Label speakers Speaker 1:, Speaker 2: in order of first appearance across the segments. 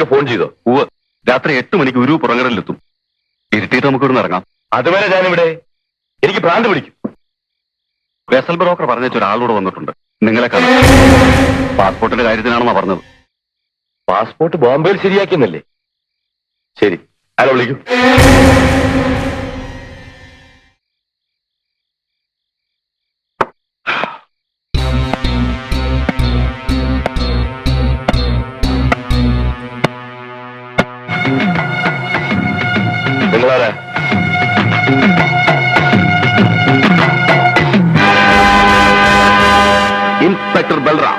Speaker 1: ആരെങ്കിലും ഫോൺ ചെയ്തോ?
Speaker 2: രാത്രി 8 മണിക്ക് ഒരു പുറങ്ങടലിലെത്തും. ഇരുട്ടിയിട്ട് നമുക്ക് ഇവിടുന്ന് ഇറങ്ങാം.
Speaker 1: അതുവരെ ഞാനിവിടെ. എനിക്ക് ഭ്രാന്ത് പിടിക്കും.
Speaker 2: വെസൽ ബ്രോക്കർ പറഞ്ഞ ഒരാളോട് വന്നിട്ടുണ്ട്, നിങ്ങളെ കാണാൻ. പാസ്പോർട്ടിന്റെ കാര്യത്തിനാണെന്നാ പറഞ്ഞത്.
Speaker 1: പാസ്പോർട്ട് ബോംബെയിൽ ശരിയാക്കിയെന്നല്ലേ? ശരി, ആരോ വിളിക്കൂ. നിങ്ങളാരാ?
Speaker 2: ഇൻസ്പെക്ടർ ബൽറാം.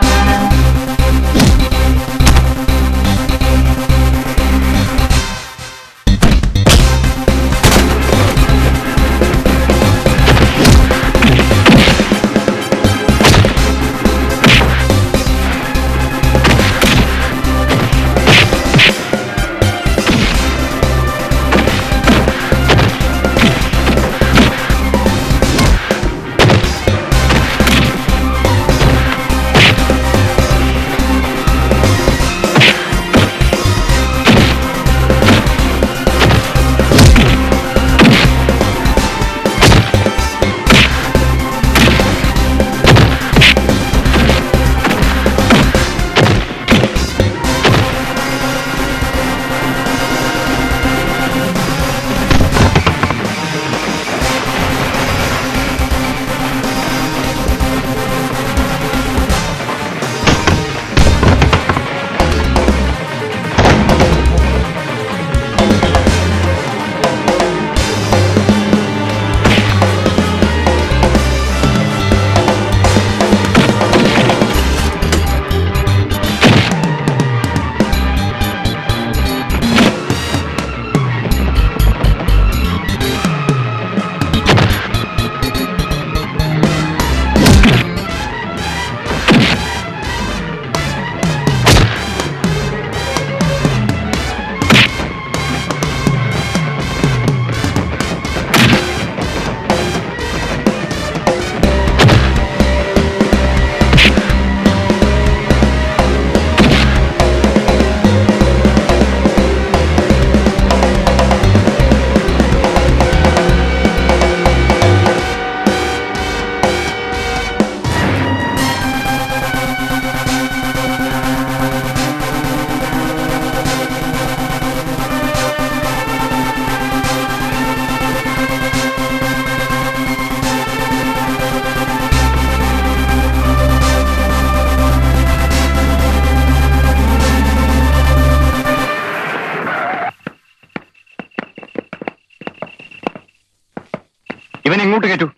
Speaker 2: ഇവൻ ഇങ്ങോട്ട് കയറ്റു.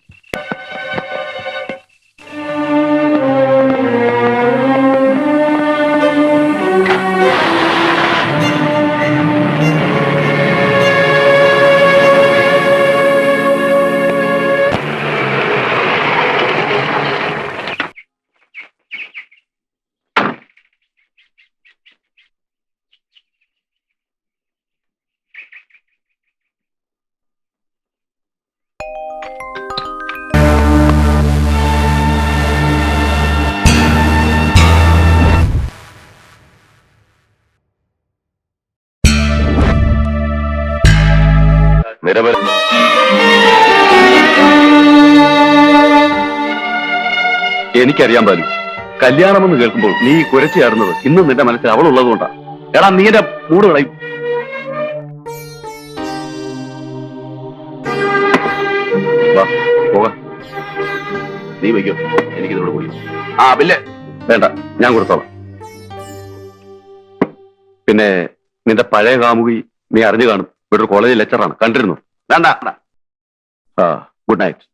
Speaker 2: എനിക്കറിയാൻ പാലും കല്യാണമെന്ന് കേൾക്കുമ്പോൾ നീ കുരച്ചു ചാടുന്നത് ഇന്നും നിന്റെ മനസ്സിൽ അവളുള്ളത് കൊണ്ടാ. എടാ, നീ എന്റെ മൂട് കളയും. പോക, നീ വയ്ക്കോ, എനിക്കിതോട് കൂടി. ബില്ല് വേണ്ട, ഞാൻ കൊടുത്തോളാം. പിന്നെ നിന്റെ പഴയ കാമുകി നീ അറിഞ്ഞു കാണും. ഇവിടെ ഒരു കോളേജ് ലെക്ചറാണ്, കണ്ടിരുന്നു. വേണ്ട. Good night.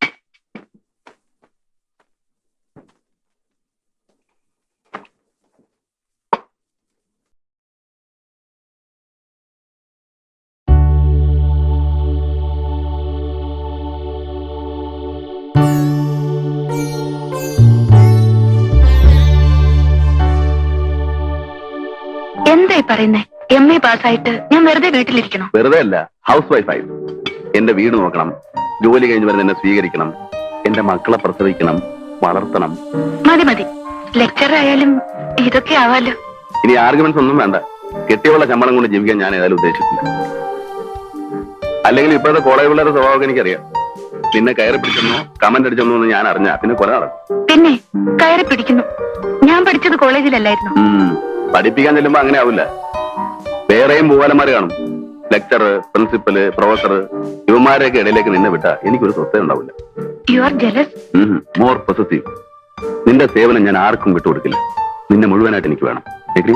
Speaker 3: എന്തായി പറയുന്നേ? MA പാസ്സായിട്ട് ഞാൻ വെറുതെ വീട്ടിലിരിക്കണം?
Speaker 2: വെറുതെ അല്ല, ഹൗസ് വൈഫായി. എന്റെ വീട് നോക്കണം, ജോലി കഴിഞ്ഞ് വരുന്ന എന്നെ സ്വീകരിക്കണം, എന്റെ മക്കളെ പ്രസവിക്കണം, വളർത്തണം.
Speaker 3: മതി മതി, ലെക്ചർ ആയാലും ഇതൊക്കെ ആവാലോ.
Speaker 2: ഇനി ആർഗ്യുമെന്റ്സ് ഒന്നും വേണ്ട. കെട്ടിയുള്ള ശമ്പളം കൊണ്ട് ജീവിക്കാൻ ഞാൻ ഏതായാലും ഉദ്ദേശിച്ചിട്ടില്ല. അല്ലെങ്കിൽ ഇപ്പോഴത്തെ കോളേജ് പിള്ളേരുടെ സ്വഭാവം എനിക്കറിയാം. നിന്നെ കയറി പിടിച്ചെന്നോ കമന്റ് അടിച്ചെന്നോ എന്ന് ഞാൻ അറിഞ്ഞാ പിന്നെ കൊല നടക്കും.
Speaker 3: പിന്നെ കയറി പിടിക്കുന്നു. ഞാൻ പഠിച്ചത് കോളേജിലല്ലായിരുന്നു.
Speaker 2: പഠിപ്പിക്കാൻ ചെല്ലുമ്പോ അങ്ങനെ ആവില്ല. വേറെയും പൂവാലന്മാര് കാണും. ലെക്ചർ, പ്രിൻസിപ്പല്, പ്രൊഫസർ, ഇവന്മാരെയൊക്കെ ഇടയിലേക്ക് നിന്നെ വിട്ടാ എനിക്കൊരു സ്വസ്ഥ ഉണ്ടാവില്ല.
Speaker 3: You are jealous.
Speaker 2: More possessive. നിന്റെ സേവനം ഞാൻ ആർക്കും വിട്ടുകൊടുക്കില്ല. നിന്നെ മുഴുവനായിട്ട് എനിക്ക് വേണം. എഗ്രീ?